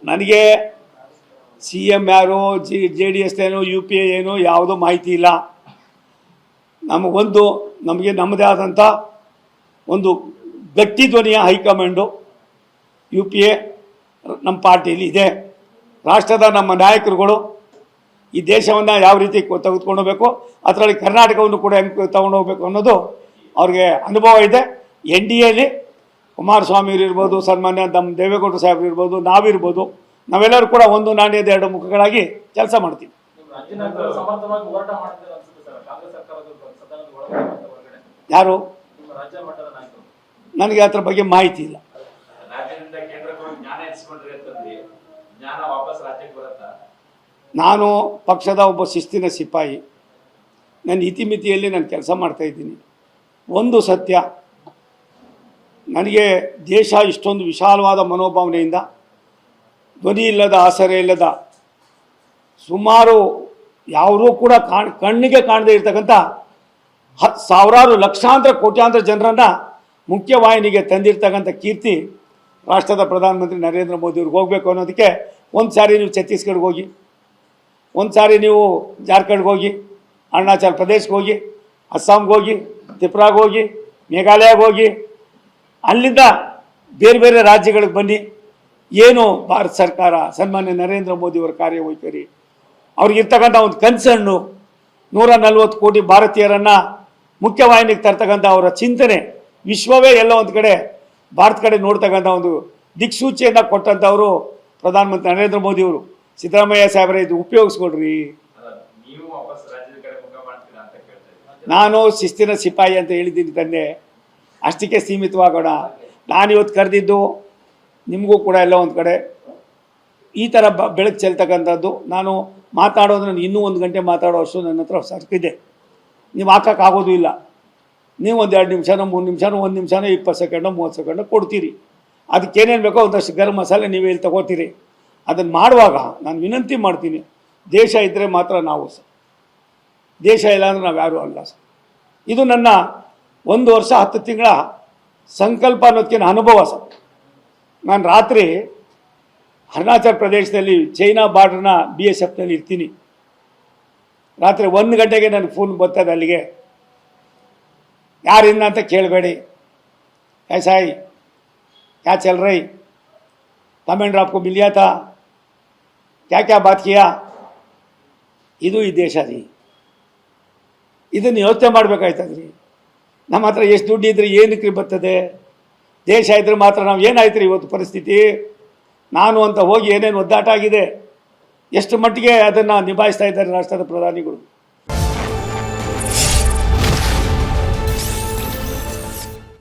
ನನಗೆ C M ಯಾರು JDS ಏನು UPA ಏನು ಯಾವುದೂ ಮಾಹಿತಿ ಇಲ್ಲ. ನಮಗೆ ನಮ್ಮದೇ ಆದಂಥ ಒಂದು ಗಟ್ಟಿ ಧ್ವನಿಯ ಹೈಕಮಾಂಡು UPA ನಮ್ಮ ಪಾರ್ಟಿಯಲ್ಲಿ ಇದೆ. ರಾಷ್ಟ್ರದ ನಮ್ಮ ನಾಯಕರುಗಳು ಈ ದೇಶವನ್ನು ಯಾವ ರೀತಿ ತೆಗೆದುಕೊಂಡು ಹೋಗಬೇಕು, ಅದರಲ್ಲಿ ಕರ್ನಾಟಕವನ್ನು ಕೂಡ ಹೆಂಗೆ ತಗೊಂಡು ಹೋಗಬೇಕು ಅನ್ನೋದು ಅವ್ರಿಗೆ ಅನುಭವ ಇದೆ. NDAಲಿ ಕುಮಾರಸ್ವಾಮಿ ಇರ್ಬೋದು, ಸನ್ಮಾನ್ಯ ನಮ್ಮ ದೇವೇಗೌಡರು ಸಾಹೇಬರು ಇರ್ಬೋದು, ನಾವಿರ್ಬೋದು, ನಾವೆಲ್ಲರೂ ಕೂಡ ಒಂದು ನಾಣ್ಯದ ಎರಡು ಮುಖಗಳಾಗಿ ಕೆಲಸ ಮಾಡ್ತೀವಿ. ಯಾರು? ನನಗೆ ಅದ್ರ ಬಗ್ಗೆ ಮಾಹಿತಿ ಇಲ್ಲ. ನಾನು ಪಕ್ಷದ ಒಬ್ಬ ಶಿಸ್ತಿನ ಸಿಪಾಯಿ. ನನ್ನ ಇತಿಮಿತಿಯಲ್ಲಿ ನಾನು ಕೆಲಸ ಮಾಡ್ತಾಯಿದ್ದೀನಿ. ಒಂದು ಸತ್ಯ, ನನಗೆ ದೇಶ ಇಷ್ಟೊಂದು ವಿಶಾಲವಾದ ಮನೋಭಾವನೆಯಿಂದ ಧ್ವನಿ ಇಲ್ಲದ, ಆಸರೆ ಇಲ್ಲದ, ಸುಮಾರು ಯಾರೂ ಕೂಡ ಕಣ್ಣಿಗೆ ಕಾಣದೇ ಇರ್ತಕ್ಕಂಥ ಸಾವಿರಾರು ಲಕ್ಷಾಂತರ ಕೋಟ್ಯಾಂತರ ಜನರನ್ನು ಮುಖ್ಯವಾಹಿನಿಗೆ ತಂದಿರ್ತಕ್ಕಂಥ ಕೀರ್ತಿ ರಾಷ್ಟ್ರದ ಪ್ರಧಾನಮಂತ್ರಿ ನರೇಂದ್ರ ಮೋದಿಯವ್ರಿಗೆ ಹೋಗಬೇಕು ಅನ್ನೋದಕ್ಕೆ ಒಂದು ಸಾರಿ ನೀವು ಛತ್ತೀಸ್ಗಢಗೆ ಹೋಗಿ, ಒಂದು ಸಾರಿ ನೀವು ಜಾರ್ಖಂಡ್ಗೆ ಹೋಗಿ, ಅರುಣಾಚಲ್ ಪ್ರದೇಶಕ್ಕೆ ಹೋಗಿ, ಅಸ್ಸಾಂಗೆ ಹೋಗಿ, ತ್ರಿಪುರಾಗೆ ಹೋಗಿ, ಮೇಘಾಲಯಗೆ ಹೋಗಿ, ಅಲ್ಲಿಂದ ಬೇರೆ ಬೇರೆ ರಾಜ್ಯಗಳಿಗೆ ಬನ್ನಿ. ಏನು ಭಾರತ ಸರ್ಕಾರ, ಸನ್ಮಾನ್ಯ ನರೇಂದ್ರ ಮೋದಿಯವರ ಕಾರ್ಯವೈಖರಿ, ಅವ್ರಿಗಿರ್ತಕ್ಕಂಥ ಒಂದು ಕನ್ಸರ್ನು 140 ಕೋಟಿ ಭಾರತೀಯರನ್ನು ಮುಖ್ಯವಾಹಿನಿಗೆ ತರ್ತಕ್ಕಂಥ ಅವರ ಚಿಂತನೆ, ವಿಶ್ವವೇ ಎಲ್ಲ ಒಂದು ಕಡೆ ಭಾರತ ಕಡೆ ನೋಡ್ತಕ್ಕಂಥ ಒಂದು ದಿಕ್ಸೂಚಿಯನ್ನು ಕೊಟ್ಟಂಥವರು ಪ್ರಧಾನಮಂತ್ರಿ ನರೇಂದ್ರ ಮೋದಿಯವರು. ಸಿದ್ದರಾಮಯ್ಯ ಸಾಹೇಬರೇ, ಇದು ಉಪಯೋಗಿಸ್ಕೊಡ್ರಿ. ನಾನು ಶಿಸ್ತಿನ ಸಿಪಾಯಿ ಅಂತ ಹೇಳಿದ್ದೀನಿ ತಂದೆ, ಅಷ್ಟಕ್ಕೆ ಸೀಮಿತವಾಗೋಣ. ನಾನಿವತ್ತು ಕರೆದಿದ್ದು ನಿಮಗೂ ಕೂಡ ಎಲ್ಲ ಒಂದು ಕಡೆ ಈ ಥರ ಬೆಳಕು ಚೆಲ್ತಕ್ಕಂಥದ್ದು. ನಾನು ಮಾತಾಡೋದ್ರೆ ಇನ್ನೂ 1 ಗಂಟೆ ಮಾತಾಡೋ ಅಷ್ಟು ನನ್ನ ಹತ್ರ ಸರ್ಕಿದೆ. ನೀವು ಹಾಕೋಕ್ಕಾಗೋದು ಇಲ್ಲ. ನೀವು ಒಂದು 2 ನಿಮಿಷನೋ 3 ನಿಮಿಷನೋ 1 ನಿಮಿಷನೋ 20 ಸೆಕೆಂಡೋ 30 ಸೆಕೆಂಡೋ ಕೊಡ್ತೀರಿ. ಅದಕ್ಕೇನೇನು ಬೇಕೋ ಒಂದಷ್ಟು ಗರಂ ಮಸಾಲೆ ನೀವೇ ಇಲ್ಲಿ ತಗೋತೀರಿ. ಅದನ್ನು ಮಾಡುವಾಗ ನಾನು ವಿನಂತಿ ಮಾಡ್ತೀನಿ, ದೇಶ ಇದ್ದರೆ ಮಾತ್ರ ನಾವು ಸರ್, ದೇಶ ಇಲ್ಲ ಅಂದರೆ ನಾವು ಯಾರೂ ಅಲ್ಲ ಸರ್. ಇದು ನನ್ನ 1 ವರ್ಷ 10 ತಿಂಗಳ ಸಂಕಲ್ಪ ಅನ್ನೋದಕ್ಕಿಂತ ಅನುಭವ ಸರ್. ನಾನು ರಾತ್ರಿ ಅರುಣಾಚಲ್ ಪ್ರದೇಶದಲ್ಲಿ ಚೈನಾ ಬಾರ್ಡ್ರನ್ನ BSFನಲ್ಲಿ ಇರ್ತೀನಿ. ರಾತ್ರಿ 1 ಗಂಟೆಗೆ ನನಗೆ ಫೋನ್ ಬರ್ತದೆ ಅಲ್ಲಿಗೆ. ಯಾರಿಂದ ಅಂತ ಕೇಳಬೇಡಿ. ಐಸಾಯಿ क्या चल रही, कमेंडर आपको मिल गया था, क्या क्या बात किया. ಇದು ಈ ದೇಶ ರೀ. ಇದನ್ನು ಯೋಚನೆ ಮಾಡಬೇಕಾಯ್ತದ್ರಿ. ನಮ್ಮ ಹತ್ರ ಎಷ್ಟು ದುಡ್ಡು ಇದ್ರೆ ಏನಕ್ಕೆ ಬರ್ತದೆ? ದೇಶ ಇದ್ರೆ ಮಾತ್ರ ನಾವು ಏನಾಯ್ತು ರೀ ಇವತ್ತು ಪರಿಸ್ಥಿತಿ. ನಾನು ಅಂತ ಹೋಗಿ ಏನೇನು ಒದ್ದಾಟ ಆಗಿದೆ, ಎಷ್ಟು ಮಟ್ಟಿಗೆ ಅದನ್ನು ನಿಭಾಯಿಸ್ತಾ ಇದ್ದಾರೆ ರಾಷ್ಟ್ರದ ಪ್ರಧಾನಿಗಳು.